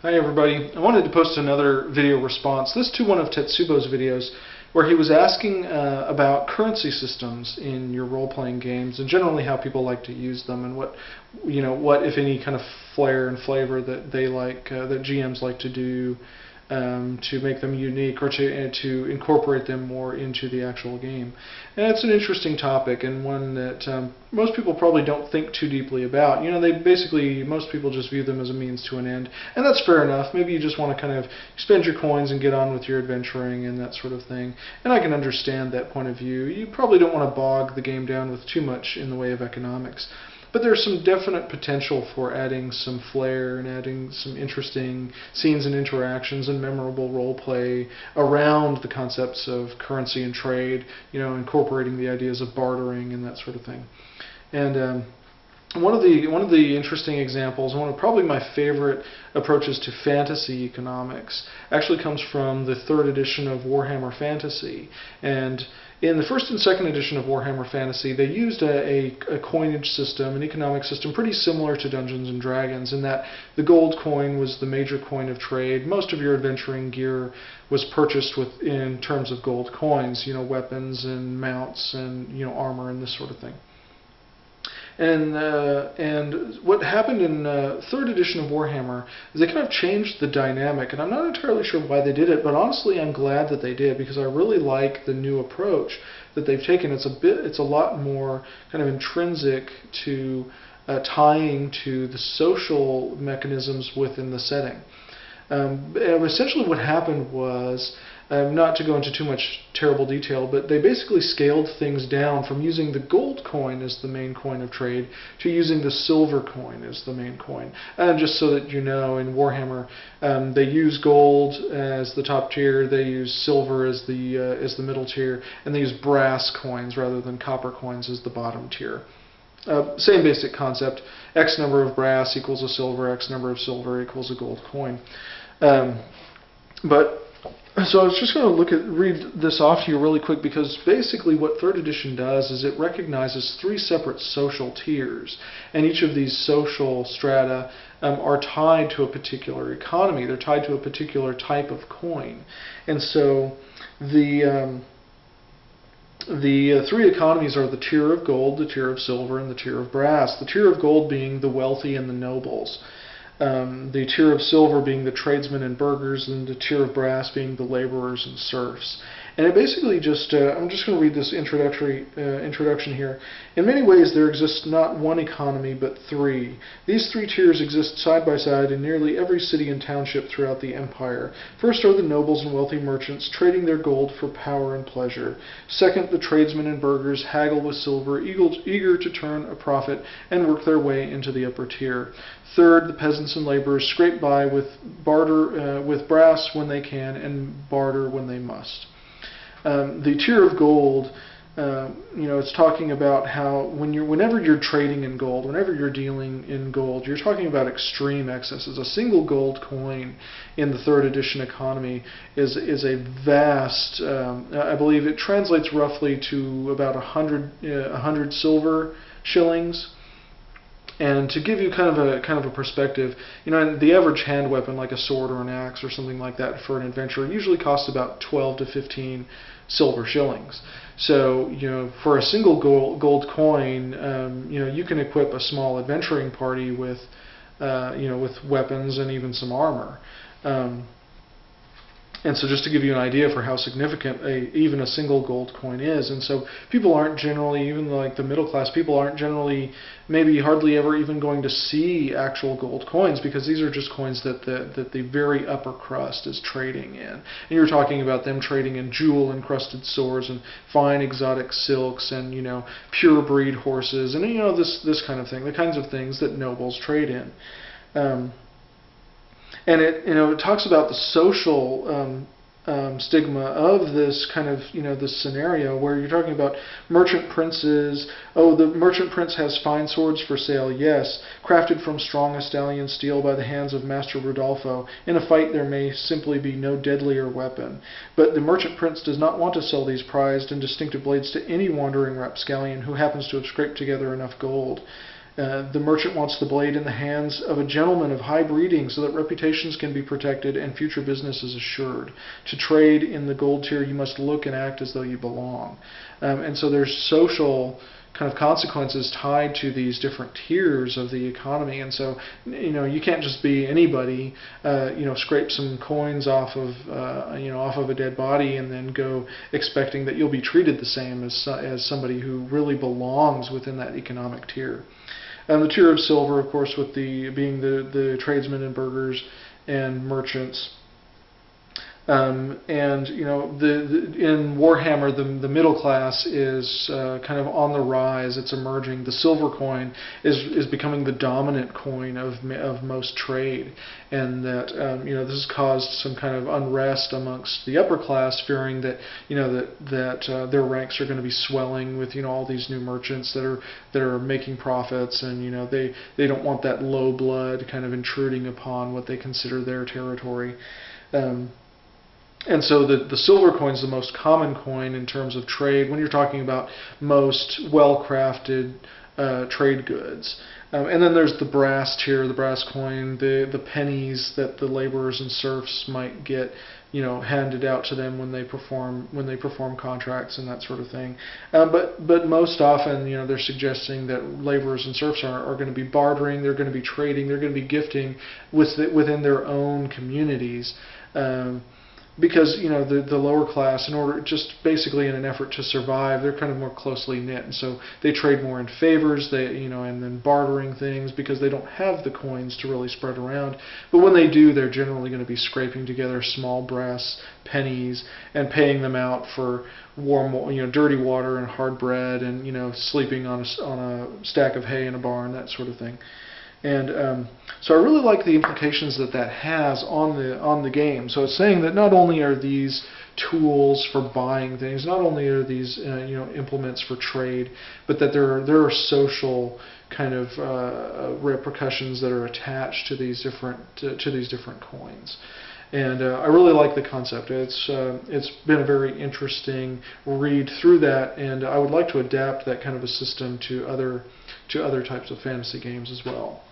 Hi everybody. I wanted to post another video response, this to one of Tetsubo's videos, where he was asking about currency systems in your role-playing games and generally how people like to use them and what if any kind of flair and flavor that they like, that GMs like to do to make them unique or to incorporate them more into the actual game. And it's an interesting topic and one that most people probably don't think too deeply about. Most people just view them as a means to an end, and that's fair enough. Maybe you just want to kind of spend your coins and get on with your adventuring and that sort of thing. And I can understand that point of view. You probably don't want to bog the game down with too much in the way of economics. But there's some definite potential for adding some flair and adding some interesting scenes and interactions and memorable role play around the concepts of currency and trade, incorporating the ideas of bartering and that sort of thing. And one of the interesting examples, one of probably my favorite approaches to fantasy economics, actually comes from the third edition of Warhammer Fantasy. And in the first and second edition of Warhammer Fantasy, they used a coinage system, an economic system pretty similar to Dungeons and Dragons, in that the gold coin was the major coin of trade. Most of your adventuring gear was purchased in terms of gold coins, weapons and mounts and armor and this sort of thing. And what happened in third edition of Warhammer is they kind of changed the dynamic, and I'm not entirely sure why they did it, but honestly I'm glad that they did, because I really like the new approach that they've taken. It's a lot more kind of intrinsic to tying to the social mechanisms within the setting. Essentially what happened was, not to go into too much terrible detail, but they basically scaled things down from using the gold coin as the main coin of trade to using the silver coin as the main coin. And just so that you know, in Warhammer, they use gold as the top tier, they use silver as the middle tier, and they use brass coins rather than copper coins as the bottom tier. Same basic concept. X number of brass equals a silver, X number of silver equals a gold coin. So I was just going to read this off to you really quick, because basically what third edition does is it recognizes three separate social tiers, and each of these social strata are tied to a particular economy. They're tied to a particular type of coin. And so the three economies are the tier of gold, the tier of silver, and the tier of brass. The tier of gold being the wealthy and the nobles. The tier of silver being the tradesmen and burghers, and the tier of brass being the laborers and serfs. And it basically just, I'm just going to read this introduction here. In many ways there exists not one economy but three. These three tiers exist side by side in nearly every city and township throughout the empire. First are the nobles and wealthy merchants, trading their gold for power and pleasure. Second, the tradesmen and burghers haggle with silver, eager to turn a profit and work their way into the upper tier. Third, the peasants and laborers scrape by with brass when they can and barter when they must. The tier of gold, it's talking about how whenever you're trading in gold, whenever you're dealing in gold, you're talking about extreme excesses. A single gold coin in the third edition economy is a vast, I believe it translates roughly to about 100 silver shillings. And to give you kind of a perspective, the average hand weapon like a sword or an axe or something like that for an adventurer usually costs about 12 to 15 silver shillings. So for a single gold coin, you can equip a small adventuring party with weapons and even some armor. And so just to give you an idea for how significant even a single gold coin is. And so people aren't generally, even like the middle class people, aren't generally maybe hardly ever even going to see actual gold coins, because these are just coins that the very upper crust is trading in. And you're talking about them trading in jewel-encrusted swords and fine exotic silks and pure breed horses and this kind of thing, the kinds of things that nobles trade in. And it talks about the social stigma of this kind of, this scenario where you're talking about merchant princes. Oh, the merchant prince has fine swords for sale, yes, crafted from strong Estalian steel by the hands of Master Rodolfo. In a fight there may simply be no deadlier weapon. But the merchant prince does not want to sell these prized and distinctive blades to any wandering rapscallion who happens to have scraped together enough gold. The merchant wants the blade in the hands of a gentleman of high breeding so that reputations can be protected and future business is assured. To trade in the gold tier, you must look and act as though you belong. And so there's social kind of consequences tied to these different tiers of the economy, and so you can't just be anybody, scrape some coins off of off of a dead body and then go expecting that you'll be treated the same as somebody who really belongs within that economic tier. The tier of silver, of course, with being the tradesmen and burghers and merchants. And in Warhammer, the middle class is kind of on the rise. It's emerging. The silver coin is becoming the dominant coin of most trade, and that this has caused some kind of unrest amongst the upper class, fearing that their ranks are going to be swelling with all these new merchants that are making profits, and they don't want that low blood kind of intruding upon what they consider their territory. And so the silver coin is the most common coin in terms of trade when you're talking about most well-crafted trade goods. And then there's the brass tier, the brass coin, the pennies that the laborers and serfs might get, handed out to them when they perform contracts and that sort of thing. But most often, they're suggesting that laborers and serfs are going to be bartering, they're going to be trading, they're going to be gifting within their own communities. Because the lower class, in order just basically in an effort to survive, they're kind of more closely knit, and so they trade more in favors. And then bartering things because they don't have the coins to really spread around. But when they do, they're generally going to be scraping together small brass pennies and paying them out for warm, dirty water and hard bread, and sleeping on a stack of hay in a barn, that sort of thing. And so I really like the implications that has on the game. So it's saying that not only are these tools for buying things, not only are these implements for trade, but that there are social kind of repercussions that are attached to these different coins. And I really like the concept. It's been a very interesting read through that, and I would like to adapt that kind of a system to other types of fantasy games as well.